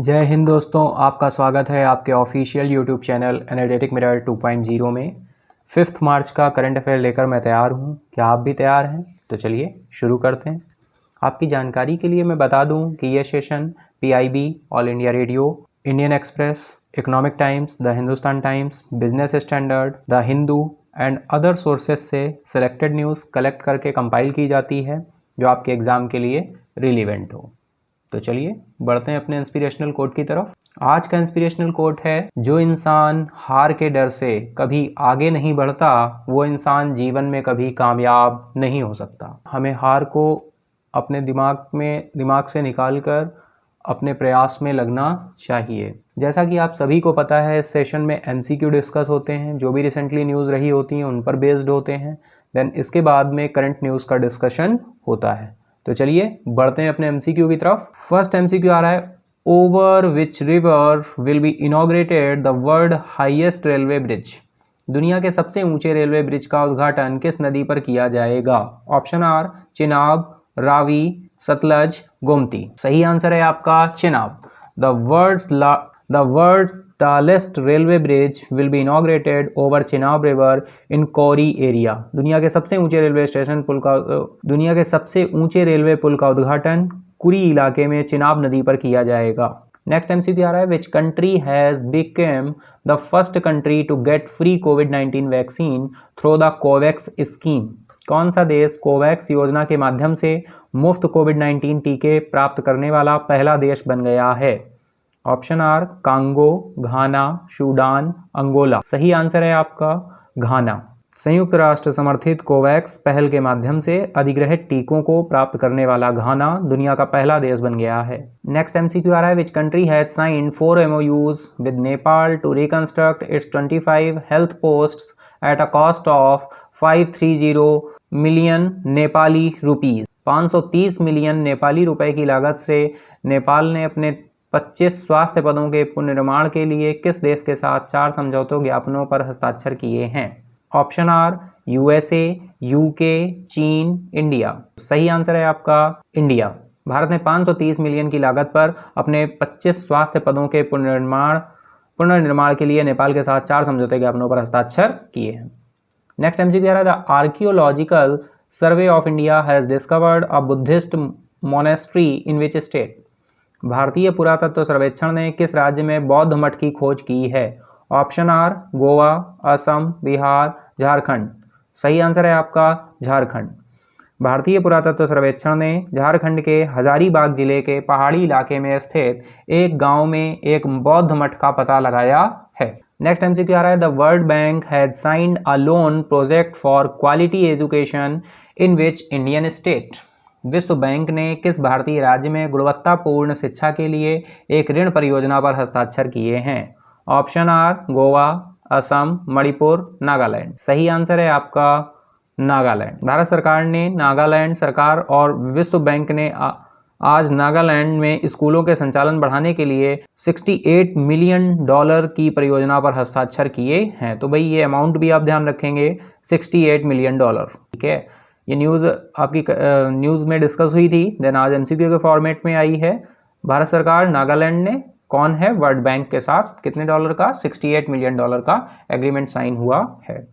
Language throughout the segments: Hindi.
जय हिंद दोस्तों, आपका स्वागत है आपके official YouTube channel analytic mirror 2.0 में। 5 मार्च का करंट अफेयर लेकर मैं तैयार हूं। क्या आप भी तैयार हैं? तो चलिए शुरू करते हैं। आपकी जानकारी के लिए मैं बता दूं कि यह session PIB, all India radio, Indian express, economic times, the Hindustan times, business standard, the Hindu and other sources से सिलेक्टेड न्यूज़ कलेक्ट करके कंपाइल की जाती है जो आपके एग्ज़ाम के लिए रिलीवेंट हो। तो चलिए बढ़ते हैं अपने इंस्पिरेशनल कोट की तरफ। आज का इंस्पिरेशनल कोट है, जो इंसान हार के डर से कभी आगे नहीं बढ़ता वो इंसान जीवन में कभी कामयाब नहीं हो सकता। हमें हार को अपने दिमाग से निकालकर अपने प्रयास में लगना चाहिए। जैसा कि आप सभी को पता है, इस सेशन में MCQ डिस्कस होते हैं, जो भी रिसेंटली न्यूज़ रही होती हैं उन पर बेस्ड होते हैं। देन इसके बाद में करंट न्यूज़ का डिस्कशन होता है। तो चलिए बढ़ते हैं अपने MCQ की तरफ। फर्स्ट MCQ आ रहा है, over which river will be inaugurated the world highest railway bridge. दुनिया के सबसे ऊंचे रेलवे ब्रिज का उद्घाटन किस नदी पर किया जाएगा? Option are Chenab, Ravi, Sutlej, Gomti. सही आंसर है आपका Chenab. The world's tallest railway bridge will be inaugurated over Chenab River in Kouri area. दुनिया के सबसे ऊंचे रेलवे पुल का उद्घाटन कुरी इलाके में चिनाब नदी पर किया जाएगा। नेक्स्ट MCQ आ रहा है, which country has become the first country to get free कोविड-19 vaccine through the Covax scheme. कौन सा देश कोवैक्स योजना के माध्यम से मुफ्त कोविड-19 टीके प्राप्त करने वाला पहला देश बन गया है? Option are Congo, Ghana, Sudan, Angola. सही आंसर है आपका घाना। संयुक्त राष्ट्र समर्थित कोवैक्स पहल के माध्यम से अधिग्रहित टीकों को प्राप्त करने वाला घाना दुनिया का पहला देश बन गया है। नेक्स्ट MCQ आ रहा है, which country has signed 4 MOUs with Nepal to reconstruct its 25 health posts at a cost of 530 million Nepali rupees. 530 million Nepali रुपए की लागत से नेपाल ने अपने 25 स्वास्थ्य पदों के पुनर्निर्माण के लिए किस देश के साथ 4 समझौतों ज्ञापनों पर हस्ताक्षर किए हैं? ऑप्शन आर USA, UK, चीन, इंडिया। सही आंसर है आपका इंडिया। भारत ने 530 मिलियन की लागत पर अपने 25 स्वास्थ्य पदों के पुनर्निर्माण के लिए नेपाल के साथ 4 समझौते ज्ञापनों पर हस्ताक्षर किए हैं। नेक्स्ट MCQ है, the archaeological survey of India has discovered a Buddhist monastery in which state. भारतीय पुरातत्व सर्वेक्षण ने किस राज्य में बौद्ध मठ की खोज की है? Option are Goa, Assam, Bihar, Jharkhand. सही आंसर है आपका झारखंड। भारतीय पुरातत्व सर्वेक्षण ने झारखंड के हजारीबाग जिले के पहाड़ी इलाके में स्थित एक गांव में एक बौद्ध मठ का पता लगाया है। नेक्स्ट MCQ आ रहा है, the world bank has signed a loan project for quality education in which Indian state. विश्व बैंक ने किस भारतीय राज्य में गुणवत्तापूर्ण शिक्षा के लिए एक ऋण परियोजना पर हस्ताक्षर किए हैं? Option are Goa, Assam, Manipur, Nagaland. सही आंसर है आपका नागालैंड। भारत सरकार ने, नागालैंड सरकार और विश्व बैंक ने आज नागालैंड में स्कूलों के संचालन बढ़ाने के लिए $68 मिलियन की परियोजना पर हस्ताक्षर किए हैं। तो भाई ये अमाउंट भी आप ध्यान रखेंगे, $68 मिलियन। ठीक है, ये न्यूज़ आपकी न्यूज़ में डिस्कस हुई थी, देन आज MCQ के फॉर्मेट में आई है। भारत सरकार, नागालैंड ने कौन है वर्ल्ड बैंक के साथ कितने डॉलर का? $68 मिलियन का एग्रीमेंट साइन हुआ है।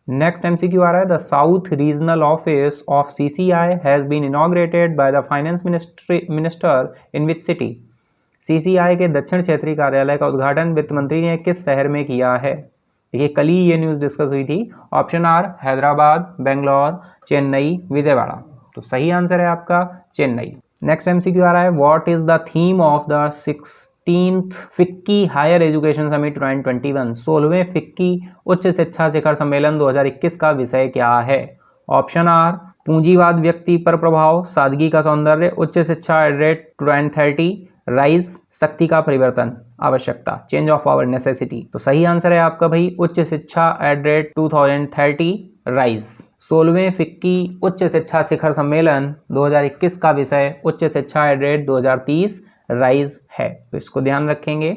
नेक्स्ट MCQ आ रहा है, the south regional office of CCI has been inaugurated by the finance minister in which city. CCI के दक्षिण क्षेत्रीय कार्यालय का उद्घाटन वित्त मंत्री ने किस शहर में किया है? देखिए कल ही ये न्यूज़ डिस्कस हुई थी। Option are Hyderabad, Bangalore, Chennai, Vijayawada. तो सही आंसर है आपका चेन्नई। नेक्स्ट MCQ आ रहा है, what is the theme of the 16th FICCI higher education summit 2021। 16वें फिक्की उच्च शिक्षा शिखर सम्मेलन 2021 का विषय क्या है? ऑप्शन आर पूंजीवाद व्यक्ति पर प्रभाव, सादगी का सौंदर्य, उच्च शिक्षा एट 2030, राइज शक्ति का परिवर्तन, आवश्यकता, चेंज ऑफ पावर, नेसेसिटी। तो सही आंसर है आपका भाई उच्च शिक्षा एट 2030, राइज। 16वें फिक्की उच्च शिक्षा शिखर सम्मेलन 2021 का विषय उच्च शिक्षा एट 2030, राइज है। तो इसको ध्यान रखेंगे।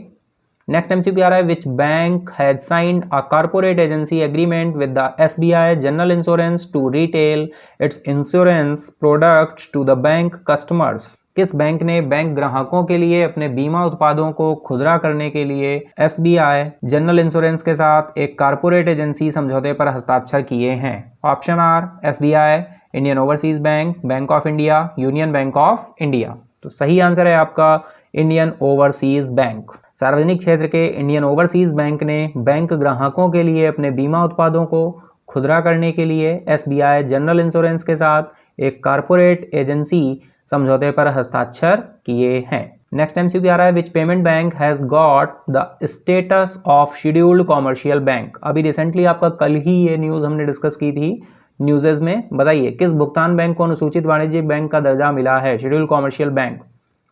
नेक्स्ट MCQ आ रहा है, which bank has signed a corporate agency agreement with the SBI general insurance to retail its insurance products to the bank customers. किस बैंक ने बैंक ग्राहकों के लिए अपने बीमा उत्पादों को खुदरा करने के लिए SBI जनरल इंश्योरेंस के साथ एक कारपोरेट एजेंसी समझौते पर हस्ताक्षर किए हैं? Option are SBI, Indian overseas bank, bank of India, union bank of India. तो सही आंसर है आपका इंडियन ओवरसीज बैंक। सार्वजनिक क्षेत्र के इंडियन ओवरसीज बैंक ने बैंक ग्राहकों के लिए अपने बीमा उत्पादों को खुदरा करने के लिए SBI जनरल इंश्योरेंस के साथ एक कारपोरेट एजेंसी समझौते पर हस्ताक्षर किए हैं। नेक्स्ट MCQ आ रहा है, विच payment bank has got the status of scheduled commercial bank. अभी रिसेंटली आपका कल ही ये न्यूज हमने डिस्कस की थी न्यूज़ेस में। बताइए किस भुगतान बैंक को अनुसूचित वाणिज्यिक बैंक का दर्जा मिला है? Scheduled commercial bank.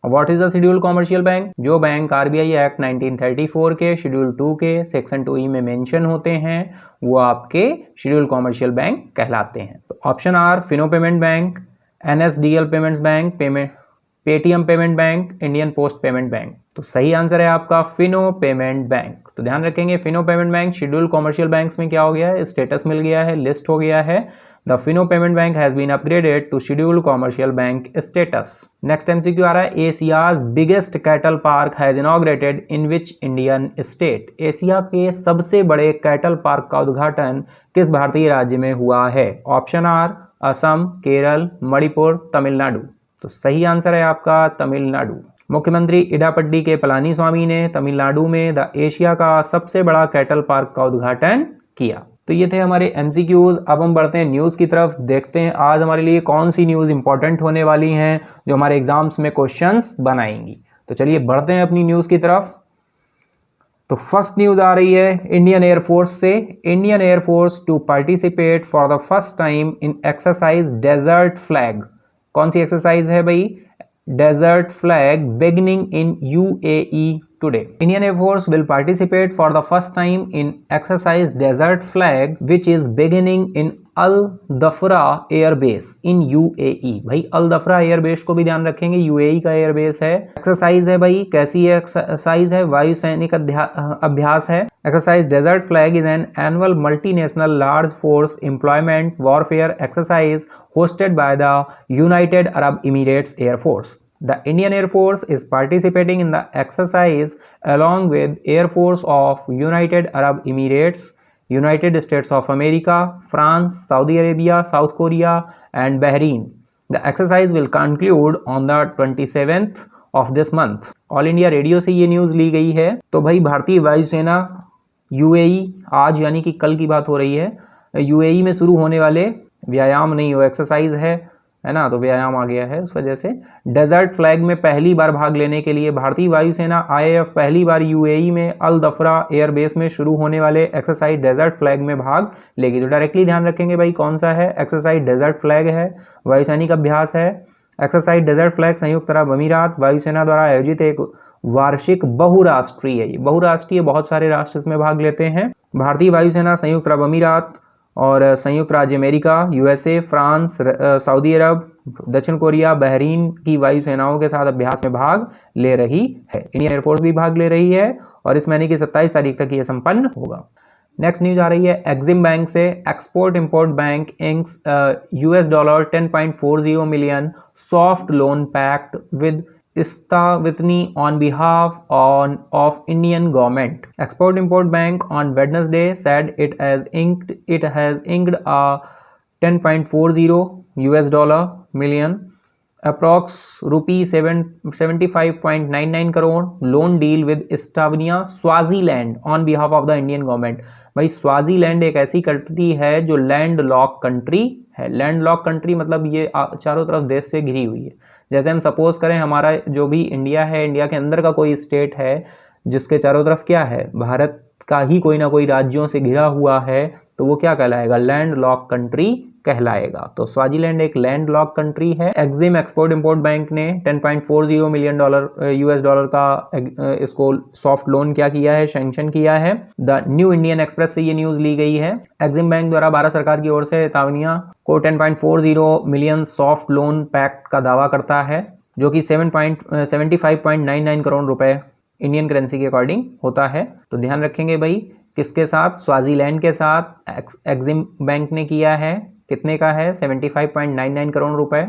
What is the scheduled commercial bank? जो बैंक RBI एक्ट 1934 के शेड्यूल 2 के सेक्शन 2E में मेंशन होते हैं वो आपके शेड्यूल्ड कॉमर्शियल बैंक कहलाते हैं। तो option are Fino payment bank, NSDL payments bank, Paytm payment bank, Indian post payment bank. तो सही आंसर है आपका फिनो पेमेंट बैंक। तो ध्यान रखेंगे Fino payment bank scheduled commercial banks में क्या हो गया है? स्टेटस मिल गया है, लिस्ट हो गया है। The Fino payment bank has been upgraded to scheduled commercial bank status. Next MCQ आ रहा है, Asia's biggest cattle park has inaugurated in which Indian state? Asia के सबसे बड़े कैटल पार्क का उद्घाटन किस भारतीय राज्य में हुआ है? Option are Assam, Kerala, Manipur, Tamil Nadu. तो सही आंसर है आपका तमिलनाडु। मुख्यमंत्री इडापड्डी के पलानीस्वामी ने तमिलनाडु में द एशिया का सबसे बड़ा कैटल पार्क का उद्घाटन किया। तो ये थे हमारे MCQs। अब हम बढ़ते हैं न्यूज़ की तरफ, देखते हैं आज हमारे लिए कौन सी न्यूज़ इंपॉर्टेंट होने वाली हैं जो हमारे एग्जाम्स में क्वेश्चंस बनाएंगी। तो चलिए बढ़ते हैं अपनी न्यूज़ की तरफ। तो फर्स्ट न्यूज़ आ रही है इंडियन एयरफोर्स से। Indian air force to participate for the first time in exercise desert flag. कौन सी एक्सरसाइज है भाई? Desert flag beginning in UAE today. Indian Air Force will participate for the first time in exercise Desert Flag which is beginning in Al Dhafra Air Base in UAE। भाई Al Dhafra Air Base को भी ध्यान रखेंगे, UAE का एयर बेस है। एक्सरसाइज है भाई, कैसी एक्सरसाइज है? वायु सैनिक अभ्यास है। Exercise desert flag is an annual multinational large force employment warfare exercise hosted by the United Arab Emirates Air Force. The Indian Air Force is participating in the exercise along with Air Force of United Arab Emirates, United States of America, France, Saudi Arabia, South Korea and Bahrain. The exercise will conclude on the 27th of this month. All India radio से ये न्यूज़ ली गई है। तो भाई भारतीय वायुसेना UAE आज यानी कि कल की बात हो रही है, UAE में शुरू होने वाले व्यायाम नहीं हो एक्सरसाइज है ना, तो व्यायाम आ गया है उस वजह से। डेजर्ट फ्लैग में पहली बार भाग लेने के लिए भारतीय वायुसेना IAF पहली बार UAE में अल दफरा एयर बेस में शुरू होने वाले एक्सरसाइज डेजर्ट फ्लैग में भाग लेगी। तो डायरेक्टली ध्यान रखेंगे भाई कौन सा है? एक्सरसाइज डेजर्ट फ्लैग है, वायुसैनिक अभ्यास है। एक्सरसाइज डेजर्ट फ्लैग संयुक्त अरब अमीरात वायुसेना द्वारा आयोजित एक वार्षिक बहुराष्ट्रीय, ये बहुराष्ट्रीय बहुत सारे राष्ट्र इसमें भाग लेते हैं। भारतीय वायुसेना संयुक्त अरब अमीरात और संयुक्त राज्य अमेरिका, USA, फ्रांस, सऊदी अरब, दक्षिण कोरिया, बहरीन की वायुसेनाओं के साथ अभ्यास में भाग ले रही है। इंडियन एयरफोर्स भी भाग ले रही है और इस महीने की 27 तारीख तक ये संपन्न होगा। नेक्स्ट न्यूज आ रही है एक्सिम बैंक से। Export import bank inks $10.40 million soft loan pact with Istavitni on behalf of Indian government. Export-Import Bank on Wednesday said it has inked a $10.40 million approx rupee 75.99 crore loan deal with Estonia, Swaziland on behalf of the Indian government. भाई स्वाजीलैंड एक ऐसी कंट्री है जो लैंड लॉक कंट्री है। लैंड लॉक कंट्री मतलब ये चारों तरफ देश से घिरी हुई है। जैसे हम सपोज करें हमारा जो भी इंडिया है, इंडिया के अंदर का कोई स्टेट है जिसके चारों तरफ क्या है, भारत का ही कोई ना कोई राज्यों से घिरा हुआ है, तो वो क्या कहलाएगा? लैंड लॉक कंट्री कहलाएगा। तो स्वाजीलैंड एक लैंड लॉक कंट्री है। एक्सिम एक्सपोर्ट इंपोर्ट बैंक ने $10.40 मिलियन US का इसको सॉफ्ट लोन क्या किया है? सैंक्शन किया है। द न्यू इंडियन एक्सप्रेस से ये न्यूज ली गई है। एक्सिम बैंक द्वारा भारत सरकार की ओर से तावनिया को 10.40 मिलियन सॉफ्ट लोन पैक्ट का दावा करता है जो कि 75.99 करोड़ रुपए इंडियन करेंसी के अकॉर्डिंग होता है। तो ध्यान रखेंगे भाई किसके साथ? स्वाजीलैंड के साथ एक्सिम बैंक ने किया है। कितने का है? 75.99 करोड़ रुपए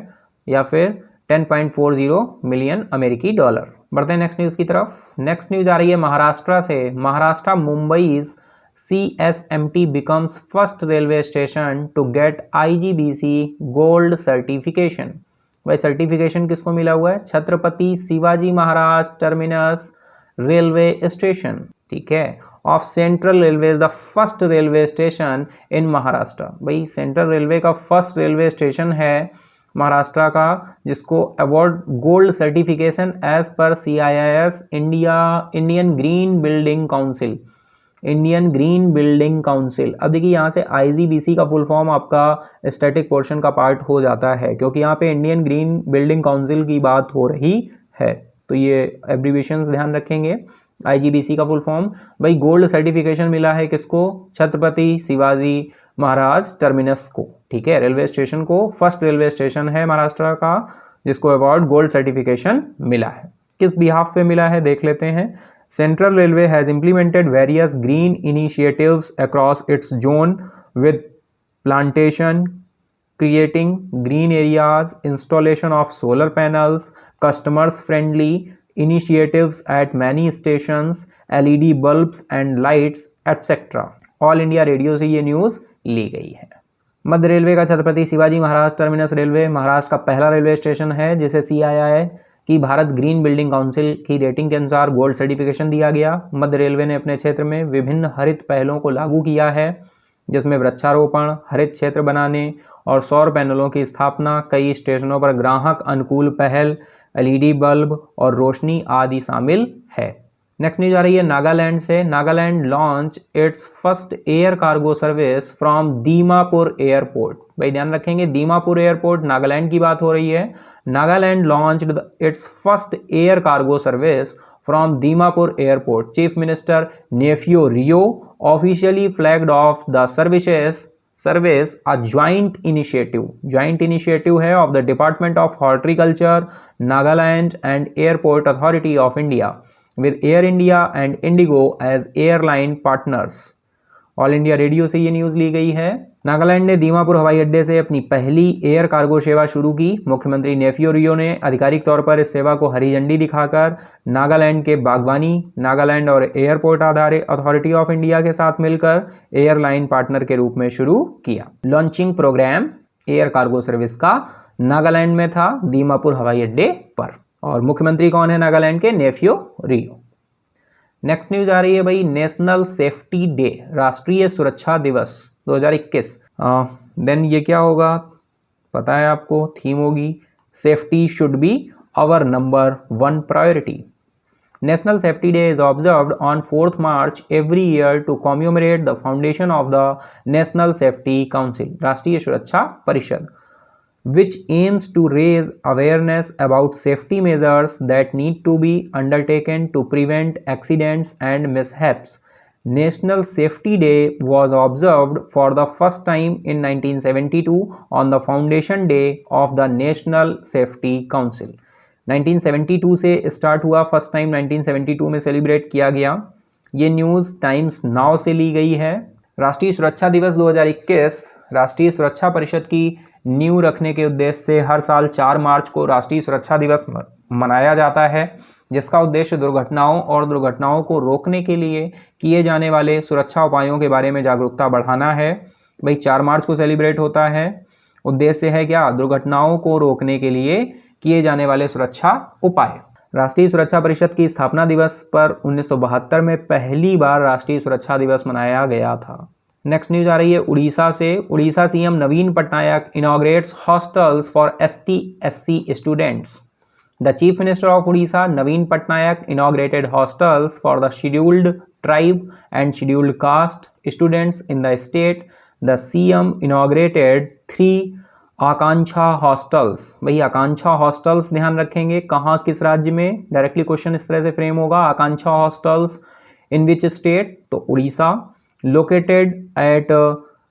या फिर 10.40 मिलियन अमेरिकी डॉलर। बढ़ते हैं नेक्स्ट न्यूज़ की तरफ। नेक्स्ट न्यूज़ आ रही है महाराष्ट्र से। Maharashtra Mumbai's CSMT becomes first railway station to get IGBC gold certification. भाई सर्टिफिकेशन किसको मिला हुआ है? Chhatrapati Shivaji Maharaj terminus railway station, ठीक है, of central railway, the first railway station in Maharashtra. भाई सेंट्रल रेलवे का फर्स्ट रेलवे स्टेशन है महाराष्ट्र का, जिसको award gold certification as per CIIS Indian green building council, Indian green building council. अब देखिए यहाँ से IGBC का फुल फॉर्म आपका स्टैटिक पोर्शन का पार्ट हो जाता है, क्योंकि यहाँ पे इंडियन ग्रीन बिल्डिंग काउंसिल की बात हो रही है, तो ये एब्रीविएशंस ध्यान रखेंगे। IGBC का फुल फॉर्म, भाई गोल्ड सर्टिफिकेशन मिला है किसको? छत्रपति शिवाजी महाराज टर्मिनस को, ठीक है, रेलवे स्टेशन को। फर्स्ट रेलवे स्टेशन है महाराष्ट्र का जिसको अवार्ड गोल्ड सर्टिफिकेशन मिला है। किस बिहाफ पे मिला है देख लेते हैं। Central Railway has implemented various green initiatives across its zone with plantation, creating green areas, installation of solar panels, customers friendly initiatives at many stations, LED bulbs and lights, etc. All India radio से ये न्यूज़ ली गई है। मध्य रेलवे का छत्रपति शिवाजी महाराज टर्मिनस रेलवे महाराष्ट्र का पहला रेलवे स्टेशन है जिसे CII कि भारत ग्रीन बिल्डिंग काउंसिल की रेटिंग के अनुसार गोल्ड सर्टिफिकेशन दिया गया। मध्य रेलवे ने अपने क्षेत्र में विभिन्न हरित पहलों को लागू किया है, जिसमें वृक्षारोपण, हरित क्षेत्र बनाने और सौर पैनलों की स्थापना, कई स्टेशनों पर ग्राहक अनुकूल पहल, LED बल्ब और रोशनी आदि शामिल है। नेक्स्ट न्यूज आ रही है नागालैंड से। Nagaland launch its first air cargo service from Dimapur airport. भाई ध्यान रखेंगे, दीमापुर एयरपोर्ट नागालैंड की बात हो रही है। Nagaland launched its first air cargo service from Dimapur Airport. Chief Minister Neifio Rio officially flagged off the service a joint initiative है of the Department of Horticulture, Nagaland and Airport Authority of India with Air India and Indigo as airline partners. All India radio से ये न्यूज़ ली गई है। नागालैंड ने दीमापुर हवाई अड्डे से अपनी पहली एयर कार्गो सेवा शुरू की। मुख्यमंत्री नेफियो रियो ने आधिकारिक तौर पर इस सेवा को हरी झंडी दिखाकर नागालैंड के बागवानी, नागालैंड और एयरपोर्ट अथॉरिटी ऑफ इंडिया के साथ मिलकर एयरलाइन पार्टनर के रूप में शुरू किया। Launching program air cargo service का नागालैंड में था, दीमापुर हवाई अड्डे पर। और मुख्यमंत्री कौन है नागालैंड के? नेफियो रियो। नेक्स्ट न्यूज आ रही है भाई नेशनल सेफ्टी डे, राष्ट्रीय सुरक्षा दिवस 2021। देन ये क्या होगा पता है आपको? थीम होगी safety should be our number 1 priority. National safety day is observed on 4th March every year to commemorate the foundation of the national safety council, राष्ट्रीय सुरक्षा परिषद, which aims to raise awareness about safety measures that need to be undertaken to prevent accidents and mishaps. National Safety Day was observed for the first time in 1972 on the foundation day of the National Safety Council. 1972 से स्टार्ट हुआ, फर्स्ट टाइम 1972 में सेलिब्रेट किया गया। ये न्यूज़ टाइम्स नाउ से ली गई है। राष्ट्रीय सुरक्षा दिवस 2021 राष्ट्रीय सुरक्षा परिषद की नींव रखने के उद्देश्य से हर साल 4 मार्च को राष्ट्रीय सुरक्षा दिवस मनाया जाता है, जिसका उद्देश्य दुर्घटनाओं को रोकने के लिए किए जाने वाले सुरक्षा उपायों के बारे में जागरूकता बढ़ाना है। भाई 4 मार्च को सेलिब्रेट होता है, उद्देश्य है क्या? दुर्घटनाओं को रोकने के लिए किए जाने वाले सुरक्षा उपाय। राष्ट्रीय सुरक्षा परिषद की स्थापना दिवस पर 1972 में पहली बार राष्ट्रीय सुरक्षा दिवस मनाया गया था। नेक्स्ट न्यूज आ रही है उड़ीसा से। Orissa CM Naveen Patnaik inaugurates hostels for ST/SC students. The chief minister of Orissa Naveen Patnaik inaugurated hostels for the scheduled tribe and scheduled caste students in the state. The CM inaugurated 3 Akanksha hostels. भाई आकांक्षा हॉस्टल्स ध्यान रखेंगे, कहाँ किस राज्य में? डायरेक्टली क्वेश्चन इस तरह से फ्रेम होगा, आकांक्षा हॉस्टल्स इन विच स्टेट? तो Orissa. Located at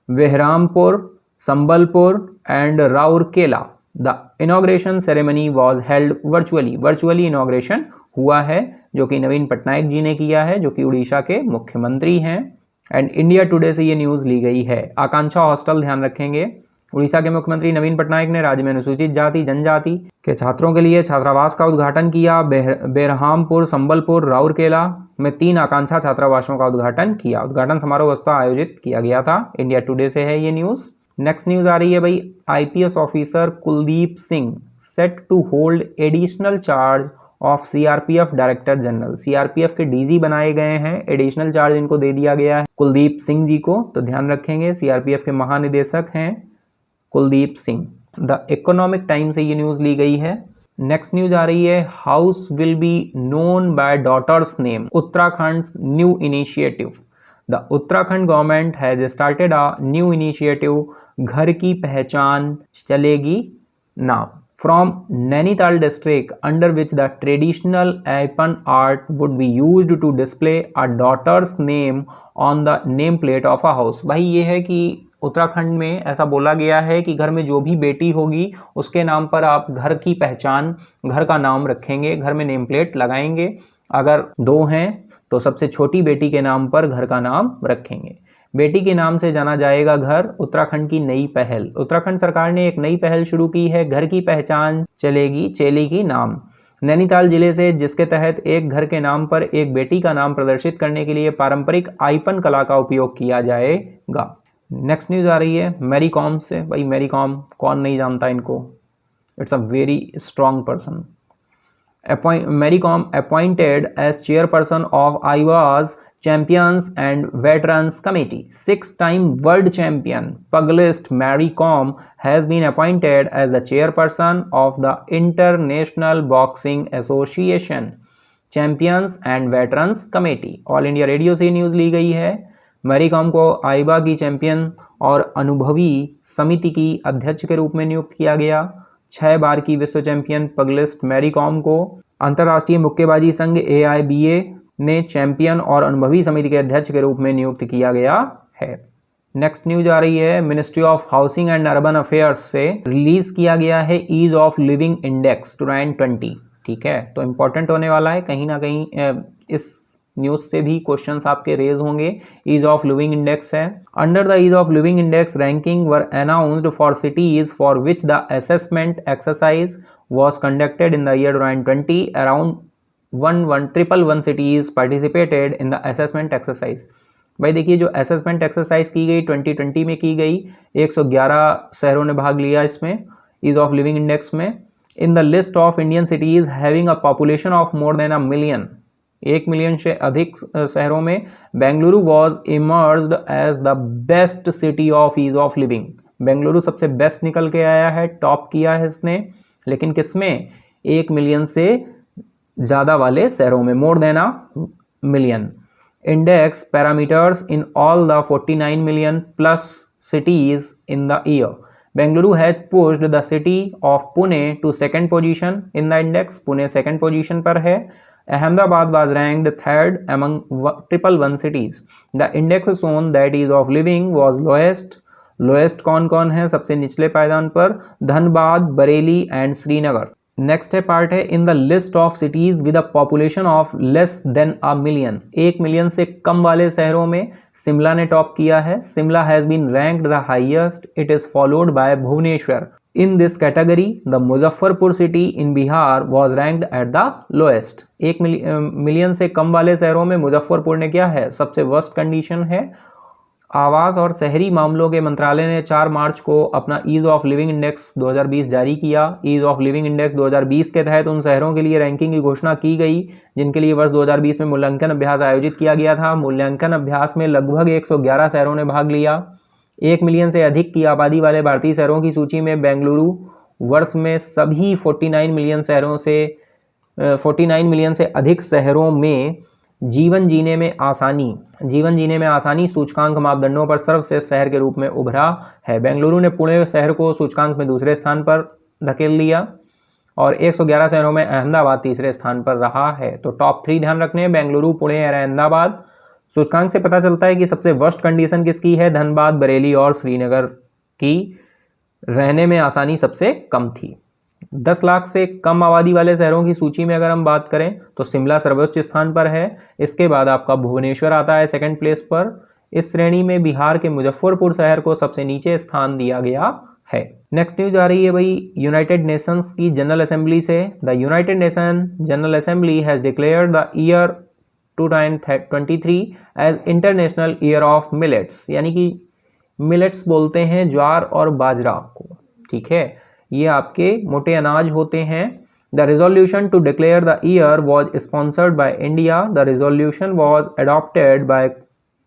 Berhampur, Sambalpur and Rourkela. The inauguration ceremony was held virtually inauguration हुआ है, जो कि नवीन पटनायक जी ने किया है, जो कि उड़ीसा के मुख्यमंत्री हैं। एंड इंडिया टुडे से ये न्यूज़ ली गई है। आकांक्षा हॉस्टल ध्यान रखेंगे, उड़ीसा के मुख्यमंत्री नवीन पटनायक ने राज्य में अनुसूचित जाति जनजाति के छात्रों के लिए छात्रावास का उद्घाटन किया। बेरहामपुर, संबलपुर, राउरकेला में 3 आकांक्षा छात्रावासों का उद्घाटन किया। उद्घाटन समारोह वस्तुतः आयोजित किया गया था। इंडिया टुडे से है ये न्यूज़। नेक्स्ट न्यूज़ आ रही है भाई, IPS officer Kuldeep Singh set to hold additional charge of CRPF director general. CRPF के डीजी बनाए गए हैं, एडिशनल चार्ज इनको दे दिया गया है कुलदीप सिंह जी को, तो ध्यान रखेंगे सीआरपीएफ के महानिदेशक हैं Kuldeep Singh. The economic time से ये न्यूज़ ली गई है। नेक्स्ट न्यूज आ रही है, house will be known by daughter's name, Uttarakhand new initiative. The Uttarakhand government has started a new initiative, घर की पहचान चलेगी नाम, from Nainital district, under which the traditional Aipan art would be used to display a daughter's name on the name plate of a house। भाई ये है कि उत्तराखंड में ऐसा बोला गया है कि घर में जो भी बेटी होगी उसके नाम पर आप घर की पहचान, घर का नाम रखेंगे, घर में नेम प्लेट लगाएंगे। अगर 2 हैं तो सबसे छोटी बेटी के नाम पर घर का नाम रखेंगे। बेटी के नाम से जाना जाएगा घर, उत्तराखंड की नई पहल। उत्तराखंड सरकार ने एक नई पहल शुरू की है, घर की पहचान चलेगी चेली नाम। नैनीताल जिले से, जिसके तहत एक घर के नाम पर एक बेटी का नाम प्रदर्शित करने के लिए पारंपरिक आईपन कला का उपयोग किया जाएगा। नेक्स्ट न्यूज आ रही है मैरी कॉम से। भाई मैरी कॉम कौन नहीं जानता इनको, it's a very strong person. Mary Kom appointed as chairperson of AIBA's Champions and Veterans Committee. 6-time world champion pugilist Mary Kom has been appointed as the chairperson of the International Boxing Association Champions and Veterans Committee। All India radio से न्यूज़ ली गई है। मैरी कॉम को आईबा की चैंपियन और अनुभवी समिति की अध्यक्ष के रूप में नियुक्त किया गया। 6 बार की विश्व चैंपियन पगलिस्ट मैरी कॉम को अंतर्राष्ट्रीय मुक्केबाजी संघ AIBA ने चैंपियन और अनुभवी समिति के अध्यक्ष के रूप में नियुक्त किया गया है। नेक्स्ट न्यूज आ रही है ministry of housing and urban affairs से रिलीज किया गया है ईज ऑफ लिविंग इंडेक्स 2020। ठीक है, तो इंपॉर्टेंट होने वाला है, कहीं ना कहीं इस न्यूज से भी क्वेश्चंस आपके रेज होंगे। ईज ऑफ लिविंग इंडेक्स है, under the ease of living index ranking were announced for cities for which the assessment exercise was conducted in the year 2020, around 111 cities participated in the assessment exercise। भाई देखिए, जो असेसमेंट एक्सरसाइज की गई 2020 में की गई, 111 शहरों ने भाग लिया इसमें ईज ऑफ लिविंग इंडेक्स में। In the list of Indian cities having a population of more than a million, 1 million से अधिक शहरों में Bengaluru was emerged as the best city of ease of living. Bengaluru सबसे बेस्ट निकल के आया है, टॉप किया है इसने, लेकिन किसमें? 1 मिलियन से ज़्यादा वाले शहरों में, मोर than a million. Index parameters in all the 49 million plus cities in the year. Bengaluru has pushed the city of Pune to second position in the index. Pune second position पर है. Ahmedabad was ranked third among 111 cities. The index shown that ease of living was lowest. Lowest कौन कौन है? सबसे निचले पायदान पर धनबाद, बरेली एंड श्रीनगर। नेक्स्ट है पार्ट है इन the list of cities with a population of less than a million. 1 million से कम वाले शहरों में शिमला ने टॉप किया है। Shimla has been ranked the highest, it is followed by Bhubaneswar. In this category the Muzaffarpur city in Bihar was ranked at the lowest. 1 million से कम वाले शहरों में मुजफ्फरपुर ने क्या है? सबसे वर्स्ट कंडीशन है। आवास और शहरी मामलों के मंत्रालय ने 4 मार्च को अपना ईज ऑफ लिविंग इंडेक्स 2020 जारी किया। ईज ऑफ लिविंग इंडेक्स 2020 के तहत उन शहरों के लिए रैंकिंग की घोषणा की गई जिनके लिए वर्ष 2020 में मूल्यांकन अभ्यास आयोजित किया गया था। मूल्यांकन अभ्यास में लगभग 111 शहरों ने भाग लिया। 1 मिलियन से अधिक की आबादी वाले भारतीय शहरों की सूची में बेंगलुरु वर्ष में सभी 49 मिलियन से अधिक शहरों में जीवन जीने में आसानी सूचकांक मापदंडों पर सर्वश्रेष्ठ शहर के रूप में उभरा है। बेंगलुरु ने पुणे शहर को सूचकांक में दूसरे स्थान पर धकेल दिया और 111 शहरों में अहमदाबाद तीसरे स्थान पर रहा है। तो टॉप 3 ध्यान रखने हैं, बेंगलुरु, पुणे और अहमदाबाद। सूचकांक से पता चलता है कि सबसे वर्स्ट कंडीशन किसकी है? धनबाद, बरेली और श्रीनगर की रहने में आसानी सबसे कम थी। 10 लाख से कम आबादी वाले शहरों की सूची में अगर हम बात करें तो शिमला सर्वोच्च स्थान पर है। इसके बाद आपका भुवनेश्वर आता है सेकंड प्लेस पर। इस श्रेणी में बिहार के मुजफ्फरपुर शहर को सबसे नीचे स्थान दिया गया है। नेक्स्ट न्यूज आ रही है भाई यूनाइटेड नेशंस की जनरल असेंबली से। The United Nation general assembly has declared the year 2023 as international year of millets, यानी कि मिलेट्स बोलते हैं ज्वार और बाजरा को, ठीक है, ये आपके मोटे अनाज होते हैं। The resolution to declare the year was sponsored by India. The resolution was adopted by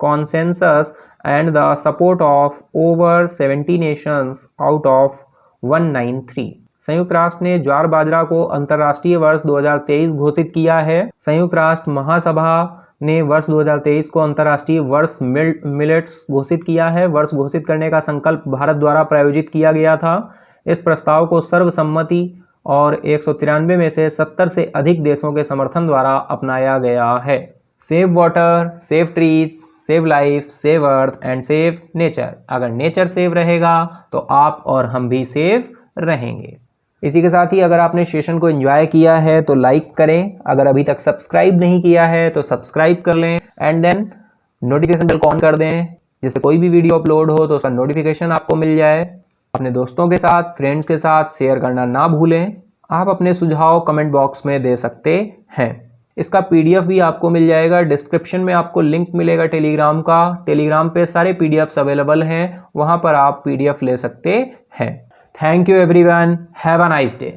consensus and the support of over 70 nations out of 193। संयुक्त राष्ट्र ने ज्वार बाजरा को अंतर्राष्ट्रीय वर्ष 2023 घोषित किया है। संयुक्त राष्ट्र महासभा ने वर्ष 2023 को अंतर्राष्ट्रीय वर्ष मिलेट्स घोषित किया है। वर्ष घोषित करने का संकल्प भारत द्वारा प्रायोजित किया गया था। इस प्रस्ताव को सर्वसम्मति और 193 में से 70 से अधिक देशों के समर्थन द्वारा अपनाया गया है। Save water, save trees, save life, save earth and save nature. अगर नेचर सेव रहेगा तो आप और हम भी सेव रहेंगे। इसी के साथ ही अगर आपने सेशन को एंजॉय किया है तो लाइक करें, अगर अभी तक सब्सक्राइब नहीं किया है तो सब्सक्राइब कर लें and then notification bell on कर दें, जिससे कोई भी वीडियो अपलोड हो तो उसका नोटिफिकेशन आपको मिल जाए। अपने दोस्तों के साथ, फ्रेंड्स के साथ शेयर करना ना भूलें। आप अपने सुझाव कमेंट बॉक्स में दे सकते हैं। इसका पीडीएफ भी आपको मिल जाएगा, डिस्क्रिप्शन में आपको लिंक मिलेगा टेलीग्राम का। टेलीग्राम पे सारे पीडीएफ्स अवेलेबल हैं, वहां पर आप पीडीएफ ले सकते हैं। Thank you everyone, have a nice day.